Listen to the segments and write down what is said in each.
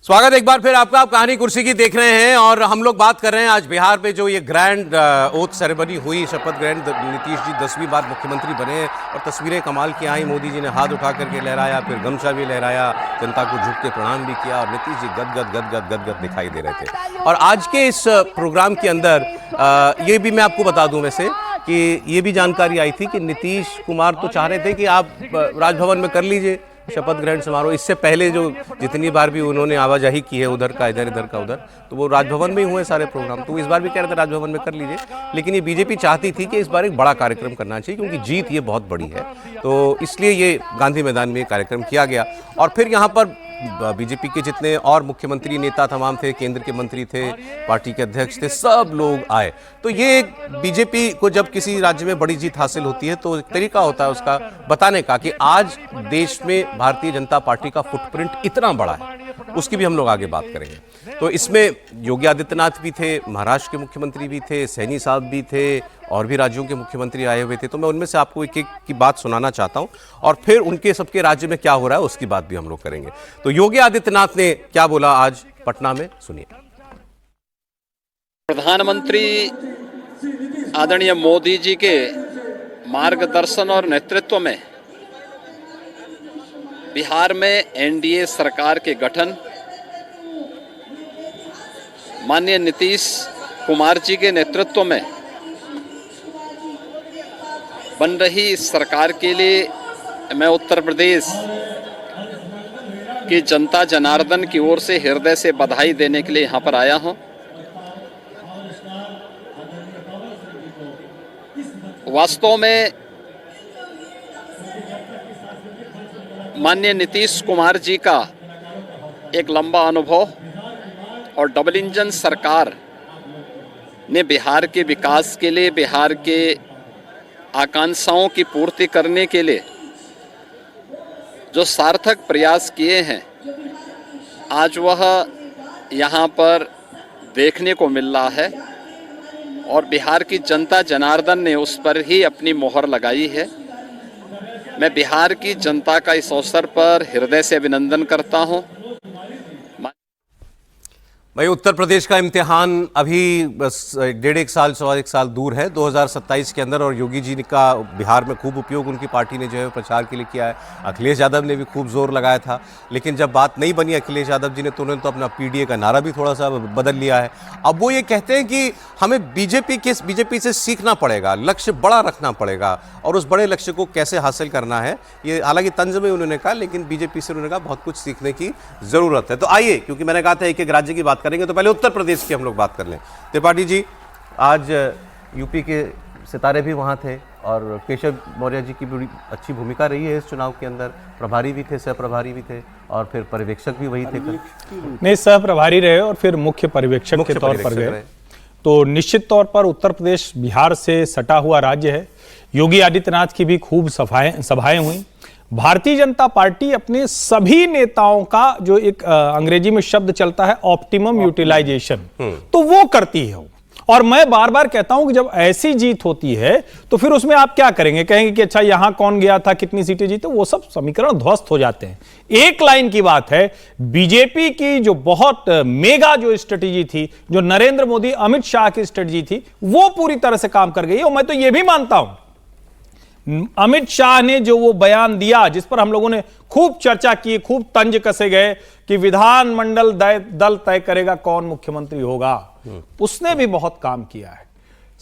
स्वागत एक बार फिर आपका। आप कहानी कुर्सी की देख रहे हैं और हम लोग बात कर रहे हैं आज बिहार में जो ये ग्रैंड ओथ सेरेमनी हुई, शपथ ग्रहण। नीतीश जी 10वीं बार मुख्यमंत्री बने और तस्वीरें कमाल की आई। मोदी जी ने हाथ उठा करके लहराया, फिर गमछा भी लहराया, जनता को झुक के प्रणाम भी किया और नीतीश जी गदगद दिखाई दे रहे थे। और आज के इस प्रोग्राम के अंदर ये भी मैं आपको बता दूं वैसे कि ये भी जानकारी आई थी कि नीतीश कुमार तो चाह रहे थे कि आप राजभवन में कर लीजिए शपथ ग्रहण समारोह। इससे पहले जो जितनी बार भी उन्होंने आवाजाही की है उधर का इधर का उधर, तो वो राजभवन में ही हुए सारे प्रोग्राम। तो इस बार भी कह रहे थे राजभवन में कर लीजिए, लेकिन ये बीजेपी चाहती थी कि इस बार एक बड़ा कार्यक्रम करना चाहिए क्योंकि जीत ये बहुत बड़ी है। तो इसलिए ये गांधी मैदान में कार्यक्रम किया गया। और फिर यहाँ पर बीजेपी के जितने और मुख्यमंत्री नेता तमाम थे, केंद्र के मंत्री थे, पार्टी के अध्यक्ष थे, सब लोग आए। तो ये बीजेपी को जब किसी राज्य में बड़ी जीत हासिल होती है तो एक तरीका होता है उसका बताने का कि आज देश में भारतीय जनता पार्टी का फुटप्रिंट इतना बड़ा है, उसकी भी हम लोग आगे बात करेंगे। तो इसमें योगी आदित्यनाथ भी थे, महाराष्ट्र के मुख्यमंत्री भी थे, सैनी साहब भी थे और भी राज्यों के मुख्यमंत्री आए हुए थे। तो मैं उनमें से आपको एक एक की बात सुनाना चाहता हूं और फिर उनके सबके राज्य में क्या हो रहा है उसकी बात भी हम लोग करेंगे। तो योगी आदित्यनाथ ने क्या बोला आज पटना में, सुनिए। प्रधानमंत्री आदरणीय मोदी जी के मार्गदर्शन और नेतृत्व में बिहार में एनडीए सरकार के गठन, माननीय नीतीश कुमार जी के नेतृत्व में बन रही इस सरकार के लिए मैं उत्तर प्रदेश की जनता जनार्दन की ओर से हृदय से बधाई देने के लिए यहाँ पर आया हूँ। वास्तव में माननीय नीतीश कुमार जी का एक लंबा अनुभव और डबल इंजन सरकार ने बिहार के विकास के लिए, बिहार के आकांक्षाओं की पूर्ति करने के लिए जो सार्थक प्रयास किए हैं, आज वह यहाँ पर देखने को मिल रहा है और बिहार की जनता जनार्दन ने उस पर ही अपनी मोहर लगाई है। मैं बिहार की जनता का इस अवसर पर हृदय से अभिनंदन करता हूँ। भाई उत्तर प्रदेश का इम्तिहान अभी बस 1.5 सवा एक साल दूर है 2027 के अंदर, और योगी जी का बिहार में खूब उपयोग उनकी पार्टी ने जो है प्रचार के लिए किया है। अखिलेश यादव ने भी खूब जोर लगाया था, लेकिन जब बात नहीं बनी अखिलेश यादव जी ने तो उन्होंने तो अपना पीडीए का नारा भी थोड़ा सा बदल लिया है। अब वो ये कहते हैं कि हमें बीजेपी से सीखना पड़ेगा, लक्ष्य बड़ा रखना पड़ेगा और उस बड़े लक्ष्य को कैसे हासिल करना है। ये हालांकि तंज में उन्होंने कहा, लेकिन बीजेपी से उन्होंने कहा बहुत कुछ सीखने की जरूरत है। तो आइए, क्योंकि मैंने कहा था एक एक राज्य की बात करेंगे, तो पहले उत्तर प्रदेश की हम लोग बात कर लें। त्रिपाठी जी, आज यूपी के सितारे भी वहां थे और केशव मौर्य जी की बड़ी अच्छी भूमिका रही है इस चुनाव के अंदर। प्रभारी भी थे, सह प्रभारी भी थे और फिर पर्यवेक्षक भी वही थे। नहीं, सह प्रभारी रहे और फिर मुख्य पर्यवेक्षक के तौर पर गए। तो निश्चित तौर पर उत्तर प्रदेश बिहार से सटा हुआ राज्य है। योगी आदित्यनाथ की भी खूब सभाएं हुई। भारतीय जनता पार्टी अपने सभी नेताओं का जो एक अंग्रेजी में शब्द चलता है ऑप्टिमम यूटिलाइजेशन, तो वो करती है। और मैं बार बार कहता हूं कि जब ऐसी जीत होती है तो फिर उसमें आप क्या करेंगे, कहेंगे कि अच्छा यहां कौन गया था, कितनी सीटें जीते, वो सब समीकरण ध्वस्त हो जाते हैं। एक लाइन की बात है, बीजेपी की जो बहुत मेगा जो स्ट्रेटेजी थी, जो नरेंद्र मोदी अमित शाह की स्ट्रेटेजी थी, वो पूरी तरह से काम कर गई। और मैं तो यह भी मानता हूं अमित शाह ने जो वो बयान दिया, जिस पर हम लोगों ने खूब चर्चा की, खूब तंज कसे गए कि विधानमंडल दल तय करेगा कौन मुख्यमंत्री होगा, उसने भी बहुत काम किया है।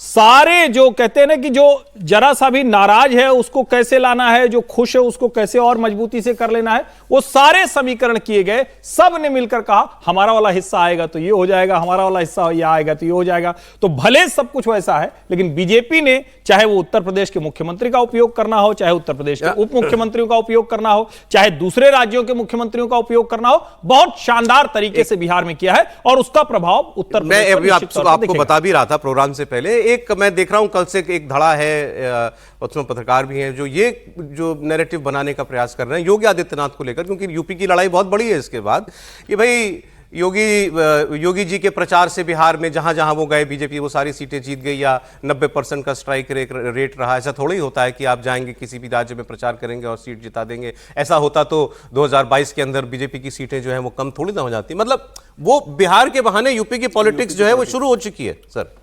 सारे जो कहते हैं ना कि जो जरा सा भी नाराज है उसको कैसे लाना है, जो खुश है उसको कैसे और मजबूती से कर लेना है, वो सारे समीकरण किए गए। सब ने मिलकर कहा हमारा वाला हिस्सा आएगा तो ये हो जाएगा, हमारा वाला हिस्सा ये आएगा तो ये हो जाएगा। तो भले सब कुछ वैसा है, लेकिन बीजेपी ने, चाहे वो उत्तर प्रदेश के मुख्यमंत्री का उपयोग करना हो, चाहे उत्तर प्रदेश के उप मुख्यमंत्रियों का उपयोग करना हो, चाहे दूसरे राज्यों के मुख्यमंत्रियों का उपयोग करना हो, बहुत शानदार तरीके से बिहार में किया है और उसका प्रभाव उत्तर प्रदेश पर आपको बता भी रहा था प्रोग्राम से पहले। एक मैं देख रहा हूं कल से एक धड़ा है, उसमें पत्रकार भी हैं जो नैरेटिव बनाने का प्रयास कर रहे हैं योगी आदित्यनाथ को लेकर, क्योंकि यूपी की लड़ाई बहुत बड़ी है इसके बाद कि भाई योगी जी के प्रचार से बिहार में जहां जहां वो गए बीजेपी वो सारी सीटें जीत गई, या 90% का स्ट्राइक रेट रहा? ऐसा थोड़ा ही होता है कि आप जाएंगे किसी भी राज्य में प्रचार करेंगे और सीट जिता देंगे। ऐसा होता तो 2022 के अंदर बीजेपी की सीटें जो है वो कम थोड़ी ना हो जाती। मतलब वो बिहार के बहाने यूपी की पॉलिटिक्स जो है वो शुरू हो चुकी है सर।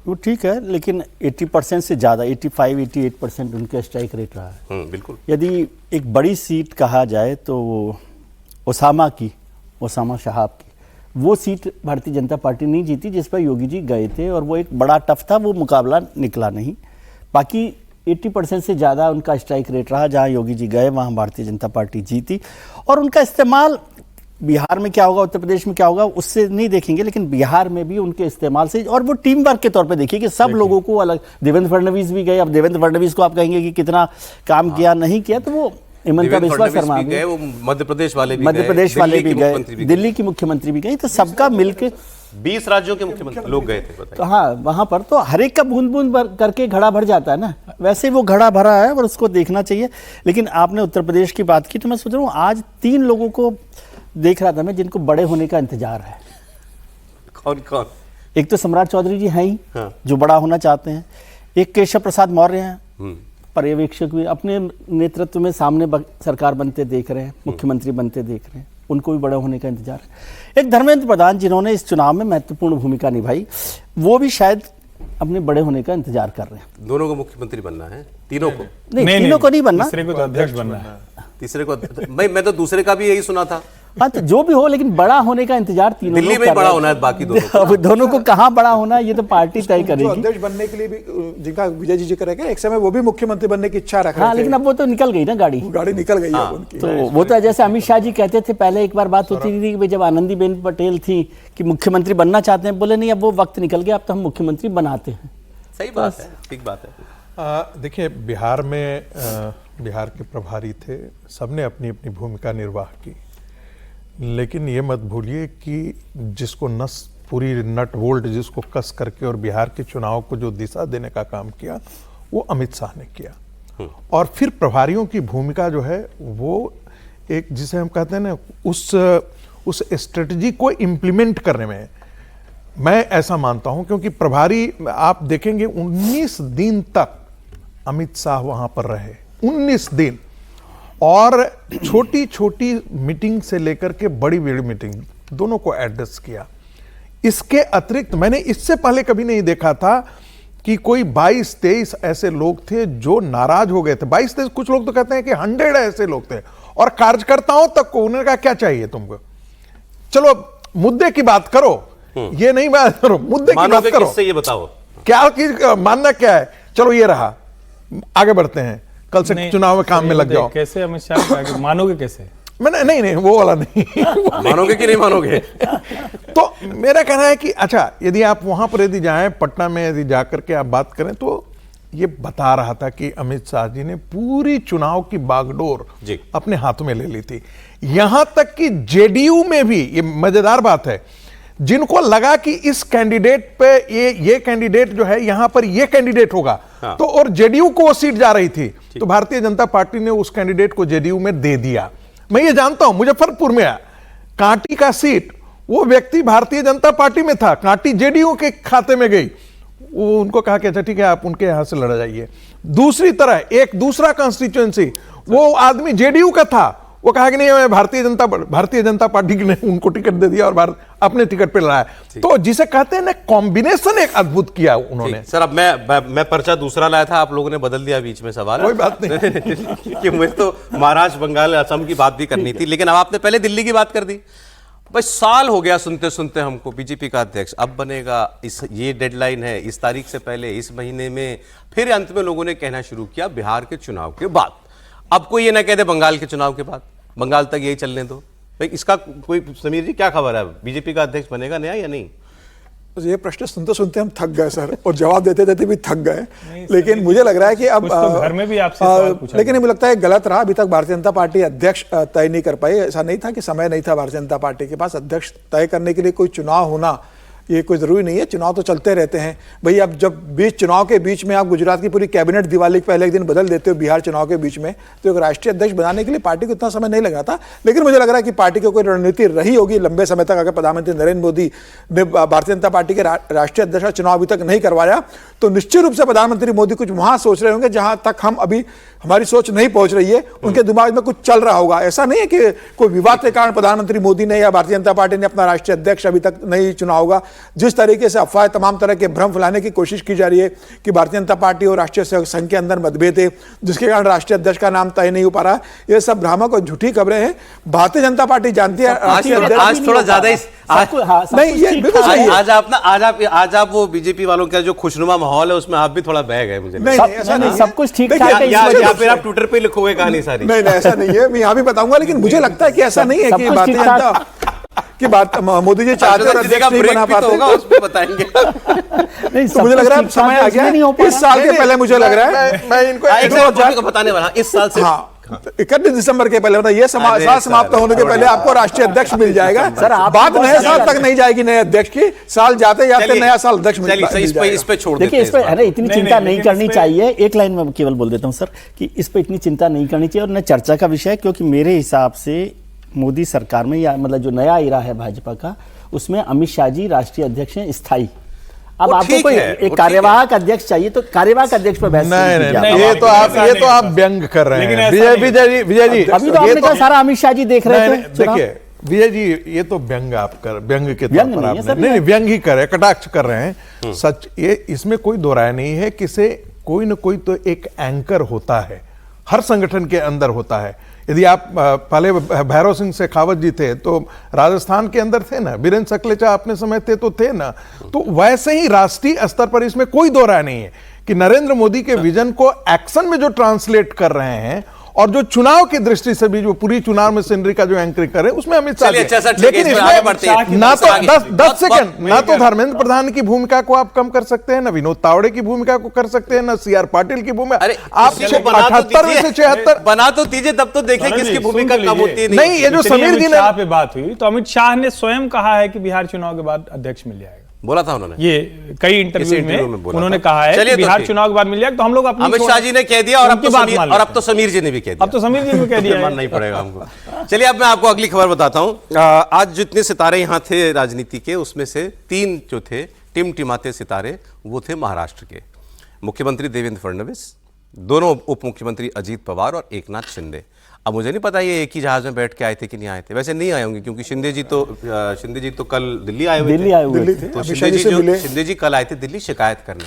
वो ठीक है, लेकिन 80% से ज़्यादा 85-88% उनका स्ट्राइक रेट रहा है। बिल्कुल। यदि एक बड़ी सीट कहा जाए तो वो ओसामा शहाब की वो सीट भारतीय जनता पार्टी नहीं जीती, जिस पर योगी जी गए थे, और वो एक बड़ा टफ था, वो मुकाबला निकला नहीं। बाकी 80% से ज़्यादा उनका स्ट्राइक रेट रहा। जहाँ योगी जी गए वहाँ भारतीय जनता पार्टी जीती, और उनका इस्तेमाल बिहार में क्या होगा, उत्तर प्रदेश में क्या होगा, उससे नहीं देखेंगे, लेकिन बिहार में भी उनके इस्तेमाल से, और वो टीम वर्क के तौर पे देखिए कि सब लोगों को अलग। देवेंद्र फडणवीस भी गए। अब देवेंद्र फडणवीस को आप कहेंगे कि कितना काम किया नहीं किया, तो वो हिमंता बिस्वा शर्मा भी गए, वो मध्य प्रदेश वाले भी गए, दिल्ली की मुख्यमंत्री भी गई। तो सबका मिलकर 20 राज्यों के मुख्यमंत्री लोग गए थे। तो हाँ, वहां पर तो हर एक का बूंद बूंद करके घड़ा भर जाता है ना, वैसे वो घड़ा भरा है और उसको देखना चाहिए। लेकिन आपने उत्तर प्रदेश की बात की, तो मैं सोच रहा हूँ आज 3 लोगों को देख रहा था मैं जिनको बड़े होने का इंतजार है। कौन कौन? एक तो सम्राट चौधरी जी हैं ही, हाँ। जो बड़ा होना चाहते हैं। एक केशव प्रसाद मौर्य हैं, पर्यवेक्षक भी, अपने नेतृत्व में सामने सरकार बनते देख रहे हैं, मुख्यमंत्री बनते देख रहे हैं, उनको भी बड़ा होने का इंतजार है। एक धर्मेंद्र प्रधान जिन्होंने इस चुनाव में महत्वपूर्ण भूमिका निभाई, वो भी शायद अपने बड़े होने का इंतजार कर रहे हैं। दोनों को मुख्यमंत्री बनना है? तीनों को? नहीं, तीनों को नहीं बनना, तीसरे को तो अध्यक्ष बनना है। तीसरे को मैं तो दूसरे का भी यही सुना था। हाँ, तो जो भी हो, लेकिन बड़ा होने का इंतजार तीनों दिल्ली में बड़ा होना है, बाकी अब दोनों को कहाँ बड़ा होना है ये तो पार्टी तय करेगी। अध्यक्ष बनने के लिए भी जिनका विजय जी जिक्र है, एक समय वो भी मुख्यमंत्री बनने की इच्छा रख रहे थे। हाँ, लेकिन अब वो तो निकल गई ना गाड़ी निकल गई है उनकी। तो वो तो जैसे अमित शाह जी कहते थे, पहले एक बार बात होती थी कि जब आनंदीबेन पटेल थी कि मुख्यमंत्री बनना चाहते हैं, बोले नहीं अब वो वक्त निकल गया, अब तो हम मुख्यमंत्री बनाते हैं। सही बात है, ठीक बात है। देखिए, बिहार में बिहार के प्रभारी थे, सबने अपनी अपनी भूमिका निर्वाह की, लेकिन ये मत भूलिए कि जिसको पूरी नट बोल्ट जिसको कस करके और बिहार के चुनाव को जो दिशा देने का काम किया, वो अमित शाह ने किया। और फिर प्रभारियों की भूमिका जो है वो एक, जिसे हम कहते हैं ना, उस स्ट्रेटजी को इम्प्लीमेंट करने में मैं ऐसा मानता हूं, क्योंकि प्रभारी आप देखेंगे 19 दिन तक अमित शाह वहां पर रहे, 19 दिन, और छोटी छोटी मीटिंग से लेकर के बड़ी बड़ी मीटिंग दोनों को एड्रेस किया। इसके अतिरिक्त मैंने इससे पहले कभी नहीं देखा था कि कोई 22-23 ऐसे लोग थे जो नाराज हो गए थे। 22-23, कुछ लोग तो कहते हैं कि 100 ऐसे लोग थे, और कार्यकर्ताओं तक को उन्होंने कहा क्या चाहिए तुमको, चलो मुद्दे की बात करो, ये नहीं बात करो, मुद्दे की बात करो, ये बताओ क्या कि मानना क्या है, चलो ये रहा, आगे बढ़ते हैं, कल से चुनाव में काम में लग जाओ। कैसे अमित शाह मानोगे कैसे? मैंने नहीं वो वाला नहीं मानोगे कि नहीं मानोगे? तो मेरा कहना है कि अच्छा, यदि आप वहां पर यदि जाएं, पटना में यदि जाकर के आप बात करें, तो ये बता रहा था कि अमित शाह जी ने पूरी चुनाव की बागडोर अपने हाथों में ले ली थी। यहां तक कि जेडीयू में भी, ये मजेदार बात है, जिनको लगा कि इस कैंडिडेट पे ये कैंडिडेट जो है यहां पर ये कैंडिडेट होगा, हाँ। तो और जेडीयू को वो सीट जा रही थी, तो भारतीय जनता पार्टी ने उस कैंडिडेट को जेडीयू में दे दिया। मैं ये जानता हूं, मुजफ्फरपुर में कांटी का सीट, वो व्यक्ति भारतीय जनता पार्टी में था, कांटी जेडीयू के खाते में गई, वो उनको कहा कि अच्छा ठीक है, आप उनके यहां से लड़ जाइए। दूसरी तरह एक दूसरा कॉन्स्टिट्यूएंसी, वो आदमी जेडीयू का था, वो कहा कि नहीं, मैं भारतीय जनता पार्टी ने उनको टिकट दे दिया और अपने टिकट पे लड़ा है। तो जिसे कहते हैं ना, कॉम्बिनेशन एक अद्भुत किया उन्होंने। सर, अब मैं पर्चा दूसरा लाया था, आप लोगों ने बदल दिया बीच में सवाल। कोई बात नहीं कि मुझे तो महाराष्ट्र, बंगाल, असम की बात भी करनी थी, लेकिन अब आपने पहले दिल्ली की बात कर दी। बस साल हो गया सुनते सुनते हमको, बीजेपी का अध्यक्ष अब बनेगा, ये डेडलाइन है, इस तारीख से पहले, इस महीने में। फिर अंत में लोगों ने कहना शुरू किया बिहार के चुनाव के बाद। अब कोई ये ना कहते बंगाल के चुनाव के बाद, बंगाल तक यही चलने दो भाई। इसका कोई, समीर जी क्या खबर है, बीजेपी का अध्यक्ष बनेगा नया या नहीं? ये प्रश्न सुनते सुनते हम थक गए सर, और जवाब देते देते भी थक गए। लेकिन मुझे लग रहा है कि अब तो घर में भी आपसे सवाल पूछा, लेकिन मुझे लगता है गलत रहा। अभी तक भारतीय जनता पार्टी अध्यक्ष तय नहीं कर पाई। ऐसा नहीं था कि समय नहीं था भारतीय जनता पार्टी के पास, अध्यक्ष तय करने के लिए कोई चुनाव होना ये कोई ज़रूरी नहीं है, चुनाव तो चलते रहते हैं भाई। अब जब चुनाव के बीच में आप गुजरात की पूरी कैबिनेट दिवाली के पहले एक दिन बदल देते हो बिहार चुनाव के बीच में, तो एक राष्ट्रीय अध्यक्ष बनाने के लिए पार्टी को इतना समय नहीं लगा था। लेकिन मुझे लग रहा है कि पार्टी की कोई रणनीति रही होगी लंबे समय तक। अगर प्रधानमंत्री नरेंद्र मोदी ने भारतीय जनता पार्टी के राष्ट्रीय अध्यक्ष का चुनाव अभी तक नहीं करवाया, तो निश्चित रूप से प्रधानमंत्री मोदी कुछ वहां सोच रहे होंगे जहां तक हम अभी हमारी सोच नहीं पहुंच रही है। उनके दिमाग में कुछ चल रहा होगा। ऐसा नहीं है कि कोई विवाद के कारण प्रधानमंत्री मोदी ने या भारतीय जनता पार्टी ने अपना राष्ट्रीय अध्यक्ष अभी तक नहीं चुना होगा। जिस तरीके से अफवाह, तमाम तरह के भ्रम फैलाने की कोशिश की जा रही है कि भारतीय जनता पार्टी और राष्ट्रीय संघ के अंदर मतभेद है, जिसके कारण राष्ट्रीय अध्यक्ष का नाम तय नहीं हो पा रहा, ये सब भ्रामक और झूठी खबरें हैं। भारतीय जनता पार्टी जानती है आज थोड़ा ज्यादा नहीं, ये बिल्कुल सही है। आज आप वो बीजेपी वालों का जो खुशनुमा माहौल है उसमें आप भी थोड़ा बह गए मुझे। नहीं, ऐसा नहीं, सब कुछ ठीक ठाक है। या फिर आप ट्विटर पे लिखोगे कहानी सारी। नहीं, ऐसा नहीं है, मैं यहाँ भी बताऊंगा। लेकिन मुझे लगता है कि ऐसा नहीं है कि भारतीय जनता की बात मोदी जी चाहते और अध्यक्ष नहीं बना पाते होगा, उस पे बताएंगे। नहीं, तो मुझे लग रहा है समय आ गया इस साल के पहले। मुझे लग रहा है मैं इनको बताने वाला इस साल से 31 दिसंबर के पहले, मतलब ये साल समाप्त होने के पहले आपको राष्ट्रीय अध्यक्ष मिल जाएगा। सर बात नए साल तक नहीं जाएगी नए अध्यक्ष की, साल जाते जाते नया साल अध्यक्ष मिल जाएगा। इस पे छोड़ देखिए, इस पे अरे इतनी चिंता नहीं करनी चाहिए। एक लाइन में केवल बोल देता हूं सर कि इस पे इतनी चिंता नहीं करनी चाहिए और न चर्चा का विषय है, क्योंकि मेरे हिसाब से मोदी सरकार में या मतलब जो नया इरा है भाजपा का, उसमें अमित शाह जी राष्ट्रीय अध्यक्ष हैं स्थायी। अब आपको कोई एक कार्यवाहक अध्यक्ष चाहिए तो कार्यवाहक अध्यक्ष पर बहस नहीं, ये तो आप व्यंग कर रहे हैं विजय जी। अभी तो आपने कहा सारा अमित शाह जी देख रहे थे। देखिए विजय जी, ये तो व्यंग के तौर पर आपने नहीं व्यंग ही कर रहे, कटाक्ष कर रहे हैं। सच ये, इसमें कोई दो राय नहीं है कि से कोई न कोई तो एक एंकर होता है, हर संगठन के अंदर होता है। यदि आप पहले भैरव सिंह शेखावत जी थे तो राजस्थान के अंदर थे ना, वीरेंद्र सकलेचा अपने समय थे ना, तो वैसे ही राष्ट्रीय स्तर पर इसमें कोई दो राय नहीं है कि नरेंद्र मोदी के विजन को एक्शन में जो ट्रांसलेट कर रहे हैं और जो चुनाव की दृष्टि से भी जो पूरी चुनाव में सिनरी का जो एंकरिंग करे उसमें अमित शाह। लेकिन इसमें ना तो 10 सेकंड ना तो धर्मेंद्र प्रधान की भूमिका को आप कम कर सकते हैं, ना विनोद तावड़े की भूमिका को कर सकते हैं, ना सीआर पाटिल की भूमिका। आप 78 में से 76 बना तो दीजिए, तब तो देखें किसकी भूमिका कम होती है। नहीं, ये जो समीर जी ने पे बात हुई तो अमित शाह ने स्वयं कहा है कि बिहार चुनाव के बाद अध्यक्ष मिल जाएगा। बोला था उन्होंने, ये कई इंटरव्यू में उन्होंने कहा है कि बिहार चुनाव के बाद मिल जाएगा। तो हम लोग अपनी अमित शाह जी ने कह दिया और अब तो समीर जी ने भी कह दिया। अब तो समीर जी ने कह दिया, मानना ही पड़ेगा हमको। चलिए अब मैं आपको अगली खबर बताता हूं। आज जितने सितारे यहां थे राजनीति के, उसमें से 3 जो थे टिमटिमाते सितारे, वो थे महाराष्ट्र के मुख्यमंत्री देवेंद्र फडणवीस, दोनों उप मुख्यमंत्री अजीत पवार और एकनाथ शिंदे। अब मुझे नहीं पता ये एक ही जहाज में बैठ के आए थे कि नहीं आए थे। वैसे नहीं आए होंगे क्योंकि शिंदे जी तो कल दिल्ली आए हुए थे। तो शिंदे जी कल आए थे दिल्ली शिकायत करने।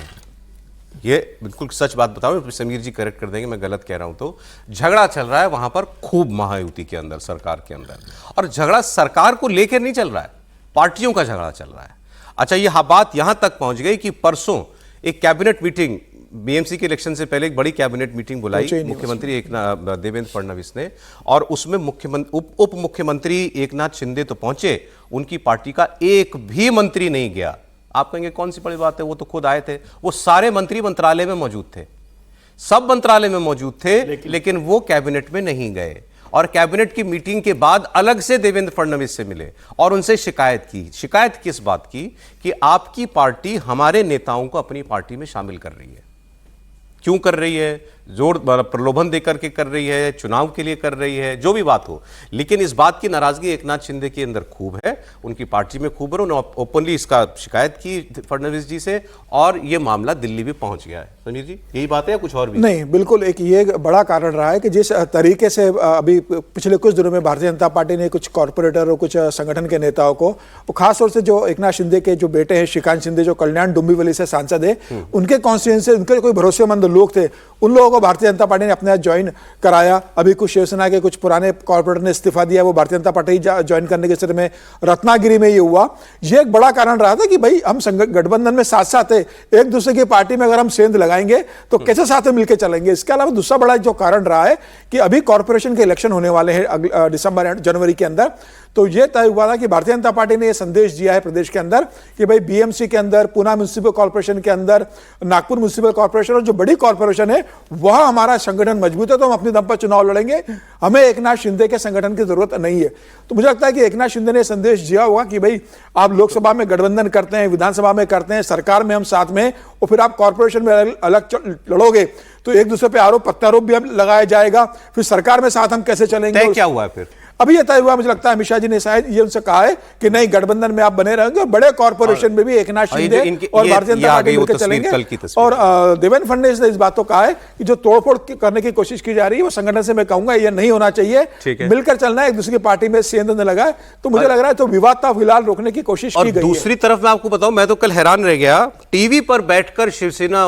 ये बिल्कुल सच बात बताऊं, समीर जी करेक्ट कर देंगे मैं गलत कह रहा हूं तो। झगड़ा चल रहा है वहां पर खूब महायुति के अंदर, सरकार के अंदर, और झगड़ा सरकार को लेकर नहीं चल रहा है, पार्टियों का झगड़ा चल रहा है। अच्छा, ये बात यहां तक पहुंच गई कि परसों एक कैबिनेट मीटिंग, बीएमसी के इलेक्शन से पहले एक बड़ी कैबिनेट मीटिंग बुलाई मुख्यमंत्री देवेंद्र फडणवीस ने, और उसमें उप मुख्यमंत्री एकनाथ शिंदे तो पहुंचे, उनकी पार्टी का एक भी मंत्री नहीं गया। आप कहेंगे कौन सी बड़ी बात है, वो तो खुद आए थे। वो सारे मंत्री मंत्रालय में मौजूद थे, सब मंत्रालय में मौजूद थे, लेकिन वो कैबिनेट में नहीं गए। और कैबिनेट की मीटिंग के बाद अलग से देवेंद्र फडणवीस से मिले और उनसे शिकायत की। शिकायत किस बात की? कि आपकी पार्टी हमारे नेताओं को अपनी पार्टी में शामिल कर रही है। क्यों कर रही है? जोर प्रलोभन देकर के कर रही है, चुनाव के लिए कर रही है, जो भी बात हो। लेकिन इस बात की नाराजगी एकनाथ शिंदे के अंदर खूब है, उनकी पार्टी में खूब है। उन्होंने ओपनली इसका शिकायत की फडणवीस जी से और यह मामला दिल्ली भी पहुंच गया है। समीर जी, यही बात है या कुछ और भी? नहीं, बिल्कुल एक ये बड़ा कारण रहा है कि जिस तरीके से अभी पिछले कुछ दिनों में भारतीय जनता पार्टी ने कुछ कॉर्पोरेटर और कुछ संगठन के नेताओं को, खासतौर से जो एकनाथ शिंदे के जो बेटे हैं श्रीकांत शिंदे, जो कल्याण डुंबिवली से सांसद है, उनके कॉन्स्टिट्यूएंसी, उनके कोई भरोसेमंद लोग थे, उन लोगों को भारतीय जनता पार्टी ने अपने साथ ज्वाइन कराया। अभी कुछ शिवसेना के कुछ पुराने कॉर्पोरेटर ने इस्तीफा दिया, वो भारतीय जनता पार्टी ज्वाइन करने के सिलसिले में रत्नागिरी में ये हुआ। ये एक बड़ा कारण रहा था कि भाई हम गठबंधन में साथ साथ है, एक दूसरे की पार्टी में अगर हम सेंध लगाएंगे तो कैसे साथ में मिलकर चलेंगे। इसके अलावा दूसरा बड़ा जो कारण रहा है कि अभी कॉर्पोरेशन के इलेक्शन होने वाले हैं दिसंबर जनवरी के अंदर, तो यह तय हुआ था कि भारतीय जनता पार्टी ने यह संदेश दिया है प्रदेश के अंदर कि भाई बीएमसी के अंदर, पुणे म्युनिसिपल कॉर्पोरेशन के अंदर, नागपुर म्युनिसिपल कॉर्पोरेशन और जो बड़ी कॉर्पोरेशन है वहां हमारा संगठन मजबूत है तो हम अपने दम पर चुनाव लड़ेंगे, हमें एकनाथ शिंदे के संगठन की जरूरत नहीं है। तो मुझे लगता है कि एकनाथ शिंदे ने संदेश दिया होगा कि भाई आप लोकसभा में गठबंधन करते हैं, विधानसभा में करते हैं, सरकार में हम साथ में, और फिर आप कॉर्पोरेशन में अलग लड़ोगे तो एक दूसरे पे आरोप प्रत्यारोप भी लगाया जाएगा, फिर सरकार में साथ हम कैसे चलेंगे। तय क्या हुआ है फिर? अभी ये तय हुआ, मुझे लगता है अमित शाह जी ने शायद ये उनसे कहा है कि नहीं, गठबंधन में आप बने रहेंगे और बड़े कॉर्पोरेशन में भी एकनाथ शिंदे और भारतीय जनता पार्टी मिलकर चलेंगे। और देवेंद्र फडणवीस ने इस बात को कहा है कि जो तोड़फोड़ करने की कोशिश की जा रही है वो संगठन से मैं कहूंगा ये नहीं होना चाहिए, मिलकर चलना है, एक दूसरे की पार्टी में सेंध न लगाए। तो मुझे लग रहा है तो विवाद था फिलहाल रोकने की कोशिश की गई है। दूसरी तरफ मैं आपको बताऊं, मैं तो कल हैरान रह गया, टीवी पर बैठकर शिवसेना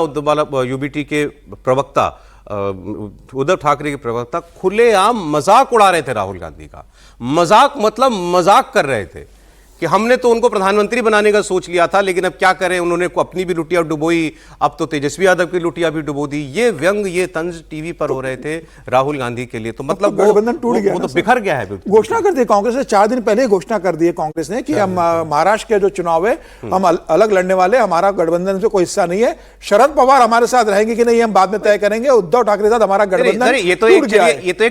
यूबीटी के प्रवक्ता उद्धव ठाकरे के प्रवक्ता खुलेआम मजाक उड़ा रहे थे राहुल गांधी का। मजाक मतलब मजाक कर रहे थे कि हमने तो उनको प्रधानमंत्री बनाने का सोच लिया था, लेकिन अब क्या करें, उन्होंने अपनी भी लुटिया डुबोई, अब तो तेजस्वी यादव की लुटिया भी डुबो दी। ये व्यंग, ये तंज टीवी पर हो रहे थे राहुल गांधी के लिए। तो मतलब गठबंधन टूट गया, वो तो बिखर गया है। घोषणा कर दी कांग्रेस ने, 4 दिन पहले घोषणा कर दी है कांग्रेस ने कि हम महाराष्ट्र के जो चुनाव है हम अलग लड़ने वाले, हमारा गठबंधन से कोई हिस्सा नहीं है। शरद पवार हमारे साथ रहेंगे कि नहीं हम बाद में तय करेंगे, उद्धव ठाकरे के साथ हमारा गठबंधन ये तो एक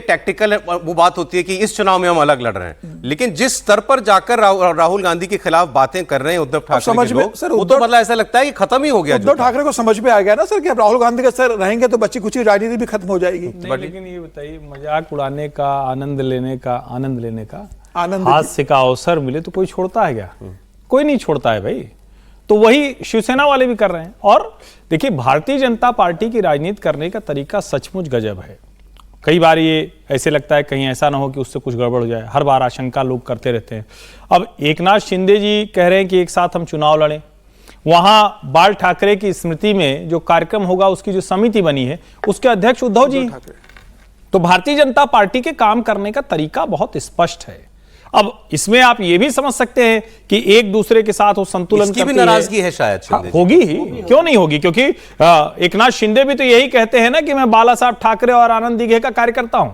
टैक्टिकल वो बात होती है कि इस चुनाव में हम अलग लड़ रहे हैं, लेकिन जिस स्तर पर जाकर राहुल गांधी के खिलाफ बातें कर रहे हैं उद्धव ठाकरे के लोग, सर वो तो मतलब ऐसा लगता है कि खत्म ही हो गया। उद्धव ठाकरे को समझ में आ गया ना सर कि अब राहुल गांधी के सर रहेंगे तो बच्ची कुछ राजनीति भी खत्म हो जाएगी। लेकिन ये बताइए, मजाक उड़ाने का, आनंद लेने का हास्य का अवसर मिले तो कोई छोड़ता है क्या? कोई नहीं छोड़ता है भाई। तो वही शिवसेना वाले भी कर रहे हैं। और देखिए, भारतीय जनता पार्टी की राजनीति करने का तरीका सचमुच गजब है। कई बार ये ऐसे लगता है कहीं ऐसा ना हो कि उससे कुछ गड़बड़ हो जाए, हर बार आशंका लोग करते रहते हैं। अब एकनाथ शिंदे जी कह रहे हैं कि एक साथ हम चुनाव लड़ें, वहां बाल ठाकरे की स्मृति में जो कार्यक्रम होगा उसकी जो समिति बनी है उसके अध्यक्ष उद्धव जी। तो भारतीय जनता पार्टी के काम करने का तरीका बहुत स्पष्ट है। अब इसमें आप ये भी समझ सकते हैं कि एक दूसरे के साथ वो संतुलन की भी नाराजगी है शायद। हाँ, होगी ही, क्यों नहीं होगी, क्योंकि एकनाथ शिंदे भी तो यही कहते हैं ना कि मैं बाला साहब ठाकरे और आनंद दिघे का कार्यकर्ता हूं।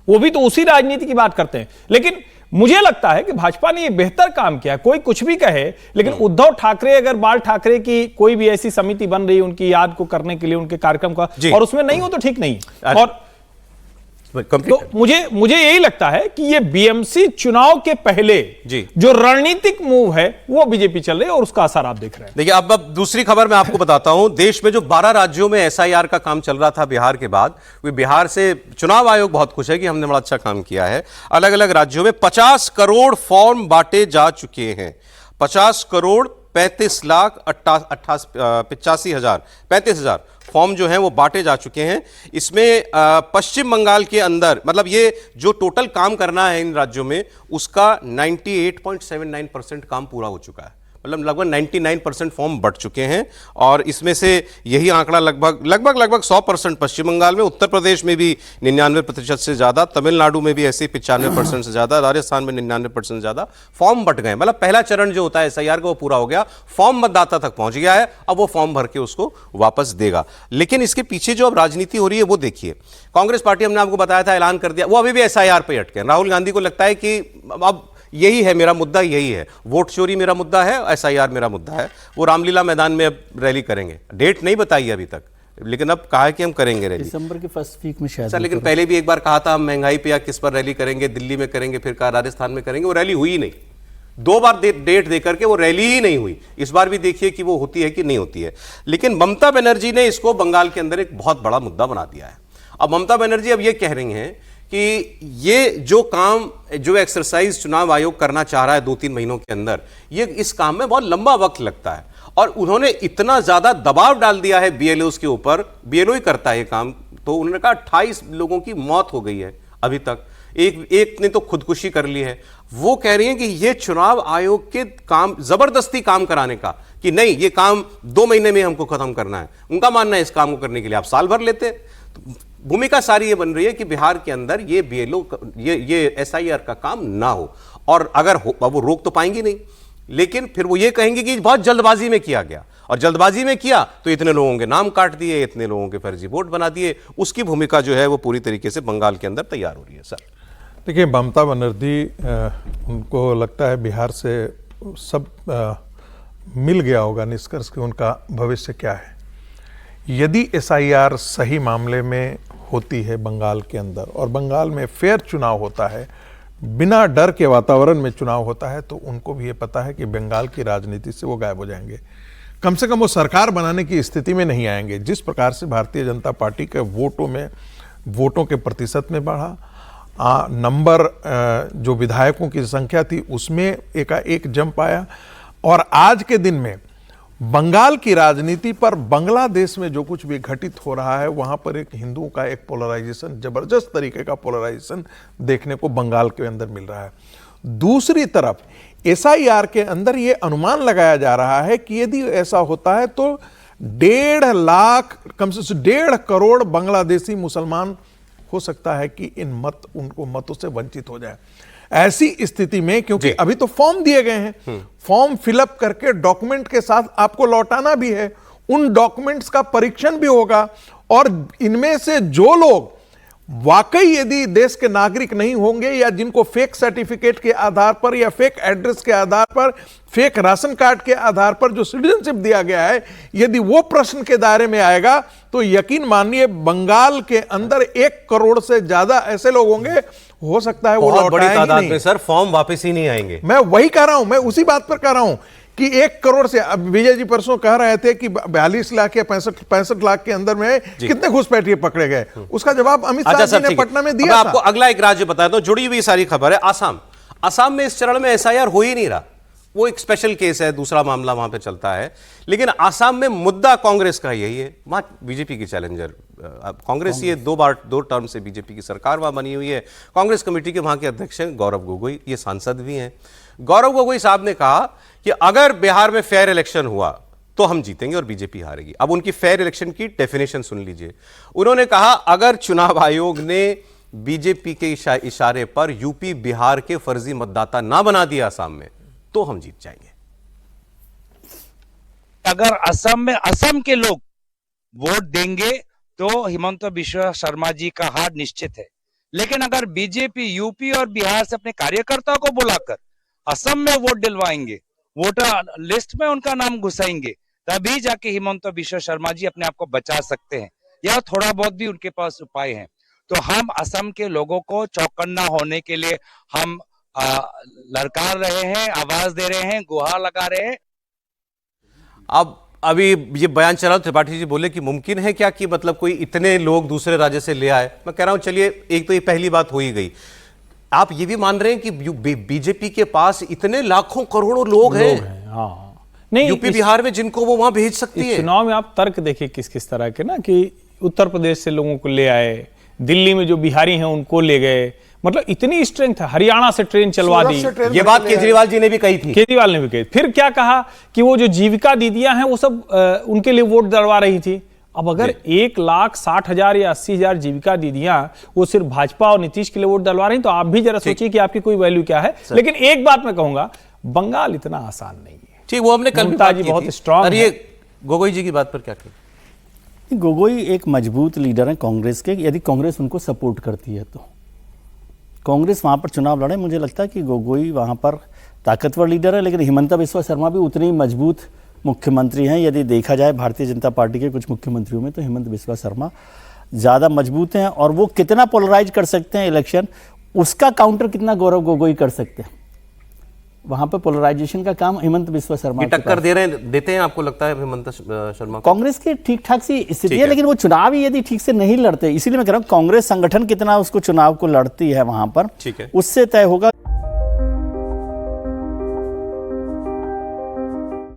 वो भी तो उसी राजनीति की बात करते हैं। लेकिन मुझे लगता है कि भाजपा ने ये बेहतर काम किया। कोई कुछ भी कहे, लेकिन उद्धव ठाकरे अगर बाल ठाकरे की कोई भी ऐसी समिति बन रही है उनकी याद को करने के लिए, उनके कार्यक्रम का, और उसमें नहीं हो तो ठीक नहीं। और तो मुझे यही लगता है कि ये बीएमसी चुनाव के पहले जो रणनीतिक मूव है वो बीजेपी चल रही है और उसका असर आप देख रहे हैं। देखिए, अब दूसरी खबर मैं आपको बताता हूं। देश में जो 12 राज्यों में एसआईआर का काम चल रहा था बिहार के बाद, वे बिहार से चुनाव आयोग बहुत खुश है कि हमने बड़ा अच्छा काम किया है। अलग अलग राज्यों में 50 करोड़ फॉर्म बांटे जा चुके हैं। 50 करोड़ 35,85,000 फॉर्म जो हैं वो बांटे जा चुके हैं। इसमें पश्चिम बंगाल के अंदर, मतलब ये जो टोटल काम करना है इन राज्यों में, उसका 98.79% काम पूरा हो चुका है। मतलब लगभग 99% फॉर्म बढ़ चुके हैं। और इसमें से यही आंकड़ा लगभग 100% पश्चिम बंगाल में, उत्तर प्रदेश में भी 99% से ज्यादा, तमिलनाडु में भी ऐसे 95% से ज्यादा, राजस्थान में 99% से ज्यादा फॉर्म बट गए। मतलब पहला चरण जो होता है एसआईआर का वो पूरा हो गया, फॉर्म मतदाता तक पहुंच गया है, अब वो फॉर्म भर के उसको वापस देगा। लेकिन इसके पीछे जो अब राजनीति हो रही है वो देखिए। कांग्रेस पार्टी, हमने आपको बताया था, ऐलान कर दिया, वो अभी भी एसआईआर पे अटके। राहुल गांधी को लगता है कि अब यही है मेरा मुद्दा, यही है, वोट चोरी मेरा मुद्दा है, एसआईआर मेरा मुद्दा है। वो रामलीला मैदान में अब रैली करेंगे। डेट नहीं बताई अभी तक, लेकिन अब कहा है कि हम करेंगे रैली दिसंबर के फर्स्ट वीक में शायद। सर, लेकिन पहले भी एक बार कहा था हम महंगाई पे या किस पर रैली करेंगे, दिल्ली में करेंगे, फिर कहा राजस्थान में करेंगे, वो रैली हुई नहीं। 2 बार डेट देकर के वो रैली ही नहीं हुई। इस बार भी देखिए कि वो होती है कि नहीं होती है। लेकिन ममता बनर्जी ने इसको बंगाल के अंदर एक बहुत बड़ा मुद्दा बना दिया है। अब ममता बनर्जी अब ये कह रही हैं कि ये जो एक्सरसाइज चुनाव आयोग करना चाह रहा है 2-3 महीनों के अंदर, ये इस काम में बहुत लंबा वक्त लगता है। और उन्होंने इतना ज्यादा दबाव डाल दिया है बीएलओस के ऊपर, बीएलओ ही करता है ये काम। तो उन्होंने कहा 28 लोगों की मौत हो गई है अभी तक, एक ने तो खुदकुशी कर ली है। वो कह रही हैं कि ये चुनाव आयोग के काम, जबरदस्ती काम कराने का, कि नहीं ये काम 2 महीने में हमको खत्म करना है। उनका मानना है इस काम को करने के लिए आप साल भर लेते। भूमिका सारी ये बन रही है कि बिहार के अंदर ये बीएलओ, ये एसआईआर का काम ना हो। और अगर हो, वो रोक तो पाएंगी नहीं, लेकिन फिर वो ये कहेंगे कि बहुत जल्दबाजी में किया गया, और जल्दबाजी में किया तो इतने लोगों के नाम काट दिए, इतने लोगों के फर्जी वोट बना दिए। उसकी भूमिका जो है वो पूरी तरीके से बंगाल के अंदर तैयार हो रही है। सर देखिए, ममता बनर्जी उनको लगता है बिहार से सब मिल गया होगा निष्कर्ष कि उनका भविष्य क्या है। यदि एसआईआर सही मामले में होती है बंगाल के अंदर और बंगाल में फेयर चुनाव होता है, बिना डर के वातावरण में चुनाव होता है, तो उनको भी ये पता है कि बंगाल की राजनीति से वो गायब हो जाएंगे। कम से कम वो सरकार बनाने की स्थिति में नहीं आएंगे। जिस प्रकार से भारतीय जनता पार्टी के वोटों के प्रतिशत में बढ़ा, नंबर जो विधायकों की संख्या थी उसमें एक जंप आया, और आज के दिन में बंगाल की राजनीति पर बांग्लादेश में जो कुछ भी घटित हो रहा है, वहां पर एक हिंदुओं का एक पोलराइजेशन, जबरदस्त तरीके का पोलराइजेशन देखने को बंगाल के अंदर मिल रहा है। दूसरी तरफ एसआईआर के अंदर यह अनुमान लगाया जा रहा है कि यदि ऐसा होता है तो 1.5 लाख, कम से 1.5 करोड़ बांग्लादेशी मुसलमान हो सकता है कि उनको मतों से वंचित हो जाए। ऐसी स्थिति में, क्योंकि अभी तो फॉर्म दिए गए हैं, फॉर्म फिलअप करके डॉक्यूमेंट के साथ आपको लौटाना भी है, उन डॉक्यूमेंट्स का परीक्षण भी होगा, और इनमें से जो लोग वाकई यदि देश के नागरिक नहीं होंगे या जिनको फेक सर्टिफिकेट के आधार पर या फेक एड्रेस के आधार पर, फेक राशन कार्ड के आधार पर जो सिटीजनशिप दिया गया है, यदि वो प्रश्न के दायरे में आएगा तो यकीन मानिए बंगाल के अंदर 1 करोड़ से ज्यादा ऐसे लोग होंगे, हो सकता है वो बहुत बड़ी लौटाएंगे तादाद नहीं। में सर फॉर्म वापस ही नहीं आएंगे। मैं वही कह रहा हूं, मैं उसी बात पर कह रहा हूं कि 1 करोड़ से, अब विजय जी परसों कह रहे थे कि 42 लाख या 65 लाख के अंदर में कितने घुसपैठिए पकड़े गए, उसका जवाब अमित शाह जी ने पटना में दिया। आपको अगला एक राज्य बताता हूं, जुड़ी हुई सारी खबर है। आसाम में इस चरण में एसआईआर हो ही नहीं रहा, वो एक स्पेशल केस है, दूसरा मामला वहां पे चलता है, लेकिन आसाम में मुद्दा कांग्रेस का यही है। वहां बीजेपी की चैलेंजर कांग्रेस, ये 2 टर्म से बीजेपी की सरकार वहां बनी हुई है। कांग्रेस कमेटी के वहां के अध्यक्ष हैं गौरव गोगोई, ये सांसद भी हैं। गौरव गोगोई साहब ने कहा कि अगर बिहार में फेयर इलेक्शन हुआ तो हम जीतेंगे और बीजेपी हारेगी। अब उनकी फेयर इलेक्शन की डेफिनेशन सुन लीजिए। उन्होंने कहा अगर चुनाव आयोग ने बीजेपी के इशारे पर यूपी बिहार के फर्जी मतदाता ना बना दिया आसाम में तो हम जीत जाएंगे। अगर असम के लोग वोट देंगे तो हिमंत बिश्वा शर्मा जी का हार निश्चित है, लेकिन अगर बीजेपी यूपी और बिहार से अपने कार्यकर्ताओं को बुलाकर असम में वोट दिलवाएंगे, वोटर लिस्ट में उनका नाम घुसाएंगे, तभी जाके हिमंत बिश्वा शर्मा जी अपने आप को बचा सकते हैं, या थोड़ा बहुत भी उनके पास उपाय हैं। तो हम असम के लोगों को चौकन्ना होने के लिए हम ललकार रहे हैं, आवाज दे रहे हैं, गुहार लगा रहे हैं। अब अभी ये बयान चला, त्रिपाठी जी बोले कि मुमकिन है क्या कि मतलब कोई इतने लोग दूसरे राज्य से ले आए। मैं कह रहा हूं चलिए, एक तो ये पहली बात हो ही गई। आप ये भी मान रहे हैं कि बीजेपी के पास इतने लाखों करोड़ों लोग हैं, हाँ, नहीं, यूपी बिहार में, जिनको वो वहां भेज सकती है। चुनाव में आप तर्क देखिए किस किस तरह के ना, कि उत्तर प्रदेश से लोगों को ले आए, दिल्ली में जो बिहारी हैं उनको ले गए, मतलब इतनी स्ट्रेंथ है। हरियाणा से ट्रेन चलवा दी, ये बात केजरीवाल जी ने भी कही थी। केजरीवाल ने भी कही। फिर क्या कहा कि वो जो जीविका दीदियां हैं वो सब उनके लिए वोट डलवा रही थी। अब अगर 1,60,000 या 80,000 जीविका दीदियां वो सिर्फ भाजपा और नीतीश के लिए वोट डलवा रही, तो आप भी जरा सोचिए कि आपकी कोई वैल्यू क्या है। लेकिन एक बात मैं कहूंगा, बंगाल इतना आसान नहीं है। ठीक, वो हमने कल भी बात की थी। बहुत स्ट्रांग है। ये गोगोई जी की बात पर क्या कहें? गोगोई एक मजबूत लीडर है कांग्रेस के, यदि कांग्रेस उनको सपोर्ट करती है तो कांग्रेस वहाँ पर चुनाव लड़े। मुझे लगता है कि गोगोई वहाँ पर ताकतवर लीडर है, लेकिन हिमंता बिस्वा शर्मा भी उतनी मजबूत मुख्यमंत्री हैं। यदि देखा जाए भारतीय जनता पार्टी के कुछ मुख्यमंत्रियों में, तो हिमंता बिस्वा शर्मा ज़्यादा मजबूत हैं, और वो कितना पोलराइज कर सकते हैं इलेक्शन, उसका काउंटर कितना गौरव गोगोई कर सकते हैं। वहाँ पर पोलराइजेशन का काम हिमंत बिस्वा शर्मा टक्कर देते हैं आपको लगता है हिमंत शर्मा? कांग्रेस की ठीक ठाक सी स्थिति है, लेकिन वो चुनाव ही यदि ठीक से नहीं लड़ते, इसीलिए मैं कह रहा हूँ कांग्रेस संगठन कितना उसको चुनाव को लड़ती है वहां पर, ठीक है, उससे तय होगा।